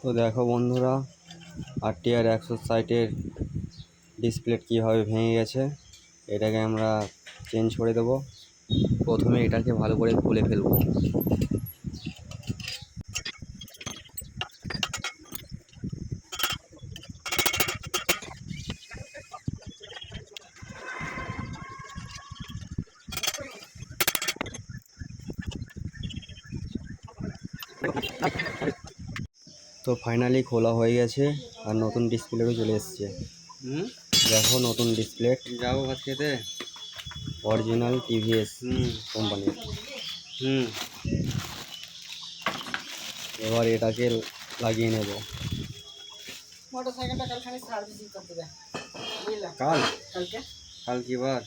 তো দেখো বন্ধুরা, RTR 160-এর ডিসপ্লে কীভাবে ভেঙে গেছে। এটাকে আমরা চেঞ্জ করে দেব। প্রথমে এটাকে ভালো করে খুলে ফেলবো। তো ফাইনালি খোলা হয়ে গেছে আর নতুন ডিসপ্লেও চলে এসছে। দেখো নতুন ডিসপ্লে, যাবো ভাত খেতে। অরিজিনাল TVS কোম্পানির। এবার এটাকে লাগিয়ে নেব। মোটরসাইকেলটা কালখানি সার্ভিসিং করতে দেয়। বুঝলাম। কালকে কাল কি বার?